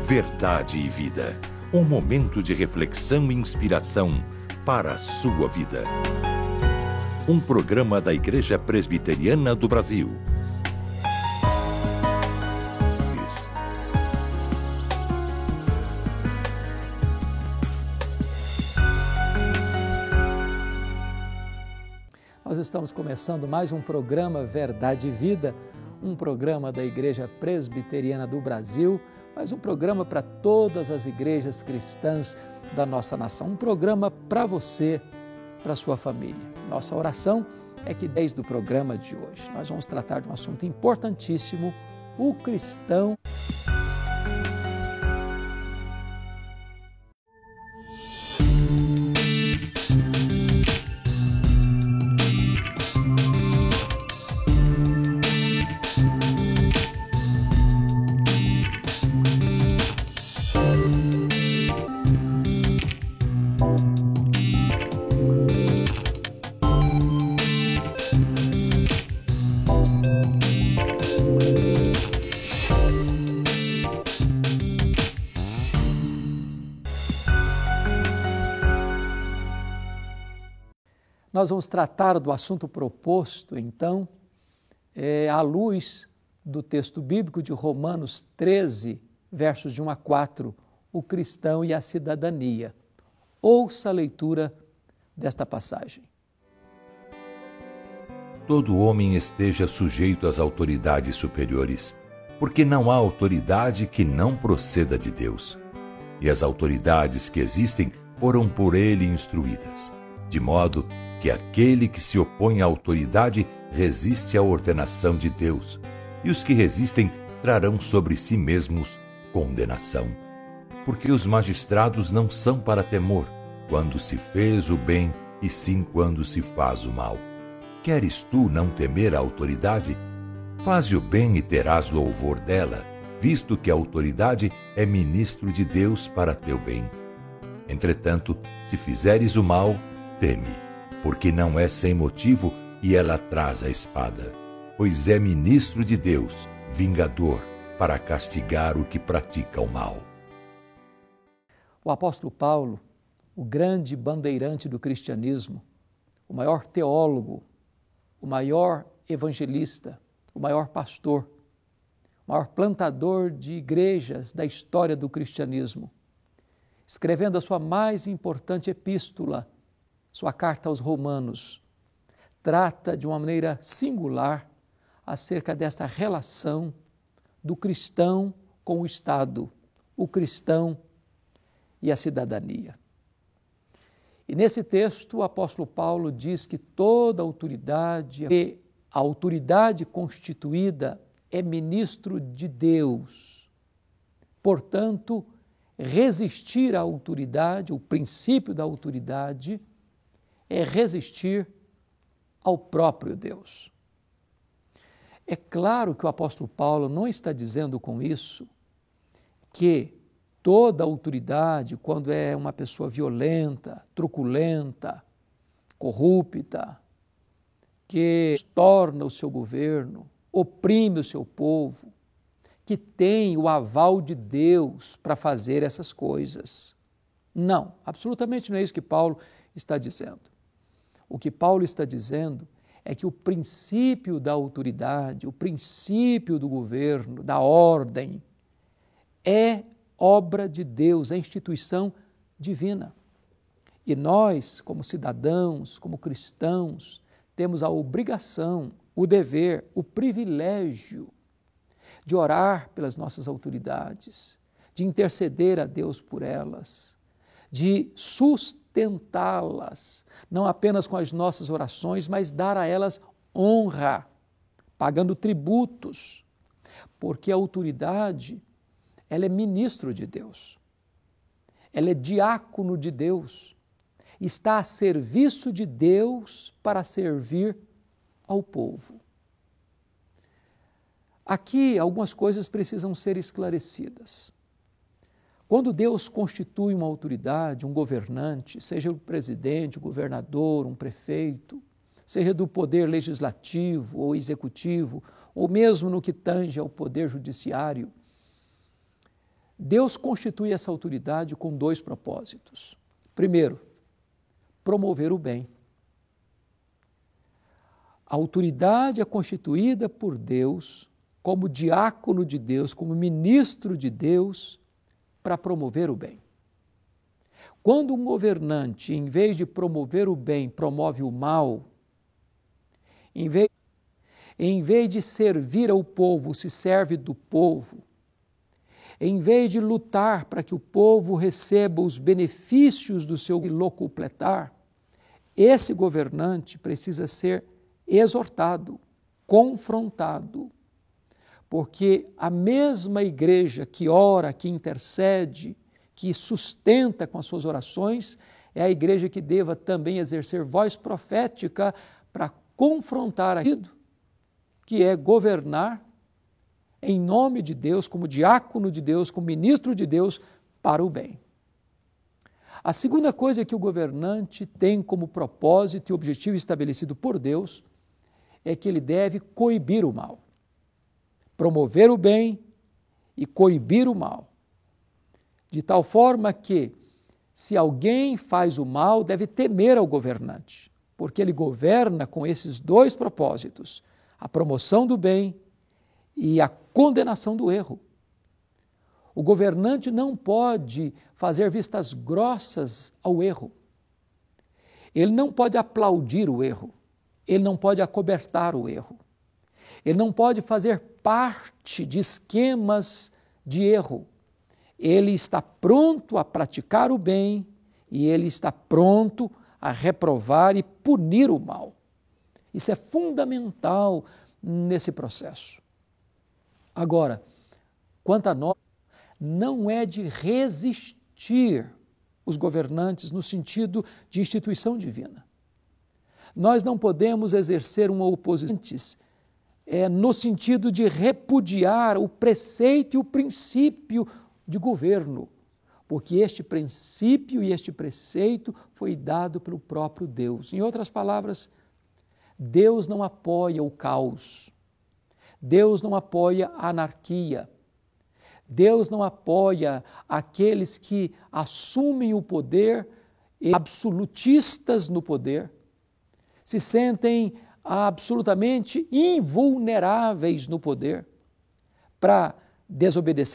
Verdade e Vida. Um momento de reflexão e inspiração para a sua vida. Um programa da Igreja Presbiteriana do Brasil. Nós estamos começando mais um programa Verdade e Vida, um programa da Igreja Presbiteriana do Brasil, mas um programa para todas as igrejas cristãs da nossa nação, um programa para você, para a sua família. Nossa oração é que desde o programa de hoje nós vamos tratar de um assunto importantíssimo, o cristão. Nós vamos tratar do assunto proposto, então, à luz do texto bíblico de Romanos 13, versos de 1 a 4, o cristão e a cidadania. Ouça a leitura desta passagem. Todo homem esteja sujeito às autoridades superiores, porque não há autoridade que não proceda de Deus. E as autoridades que existem foram por ele instruídas, de modo que aquele que se opõe à autoridade resiste à ordenação de Deus, e os que resistem trarão sobre si mesmos condenação. Porque os magistrados não são para temor, quando se fez o bem, e sim quando se faz o mal. Queres tu não temer a autoridade? Faze o bem e terás louvor dela, visto que a autoridade é ministro de Deus para teu bem. Entretanto, se fizeres o mal, teme, porque não é sem motivo e ela traz a espada, pois é ministro de Deus, vingador, para castigar o que pratica o mal. O apóstolo Paulo, o grande bandeirante do cristianismo, o maior teólogo, o maior evangelista, o maior pastor, o maior plantador de igrejas da história do cristianismo, escrevendo a sua mais importante epístola, sua carta aos Romanos, trata de uma maneira singular acerca desta relação do cristão com o Estado, o cristão e a cidadania. E nesse texto o apóstolo Paulo diz que toda autoridade, e a autoridade constituída é ministro de Deus. Portanto, resistir à autoridade, o princípio da autoridade, é resistir ao próprio Deus. É claro que o apóstolo Paulo não está dizendo com isso que toda autoridade, quando é uma pessoa violenta, truculenta, corrupta, que torna o seu governo, oprime o seu povo, que tem o aval de Deus para fazer essas coisas. Não, absolutamente não é isso que Paulo está dizendo. O que Paulo está dizendo é que o princípio da autoridade, o princípio do governo, da ordem, é obra de Deus, é instituição divina. E nós, como cidadãos, como cristãos, temos a obrigação, o dever, o privilégio de orar pelas nossas autoridades, de interceder a Deus por elas, de sustentá-las, não apenas com as nossas orações, mas dar a elas honra, pagando tributos, porque a autoridade, ela é ministro de Deus, ela é diácono de Deus, está a serviço de Deus para servir ao povo. Aqui algumas coisas precisam ser esclarecidas. Quando Deus constitui uma autoridade, um governante, seja o presidente, o governador, um prefeito, seja do poder legislativo ou executivo, ou mesmo no que tange ao poder judiciário, Deus constitui essa autoridade com dois propósitos. Primeiro, promover o bem. A autoridade é constituída por Deus como diácono de Deus, como ministro de Deus, para promover o bem. Quando um governante, em vez de promover o bem, promove o mal, em vez de servir ao povo, se serve do povo, em vez de lutar para que o povo receba os benefícios do seu locupletar, esse governante precisa ser exortado, confrontado, porque a mesma igreja que ora, que intercede, que sustenta com as suas orações, é a igreja que deva também exercer voz profética para confrontar aquilo que é governar em nome de Deus, como diácono de Deus, como ministro de Deus, para o bem. A segunda coisa que o governante tem como propósito e objetivo estabelecido por Deus é que ele deve coibir o mal, promover o bem e coibir o mal, de tal forma que, se alguém faz o mal, deve temer ao governante, porque ele governa com esses dois propósitos, a promoção do bem e a condenação do erro. O governante não pode fazer vistas grossas ao erro. Ele não pode aplaudir o erro. Ele não pode acobertar o erro. Ele não pode fazer parte de esquemas de erro. Ele está pronto a praticar o bem e ele está pronto a reprovar e punir o mal. Isso é fundamental nesse processo. Agora, quanto a nós, não é de resistir os governantes no sentido de instituição divina. Nós não podemos exercer uma oposição no sentido de repudiar o preceito e o princípio de governo, porque este princípio e este preceito foi dado pelo próprio Deus. Em outras palavras, Deus não apoia o caos, Deus não apoia a anarquia, Deus não apoia aqueles que assumem o poder, absolutistas no poder, se sentem absolutamente invulneráveis no poder para desobedecer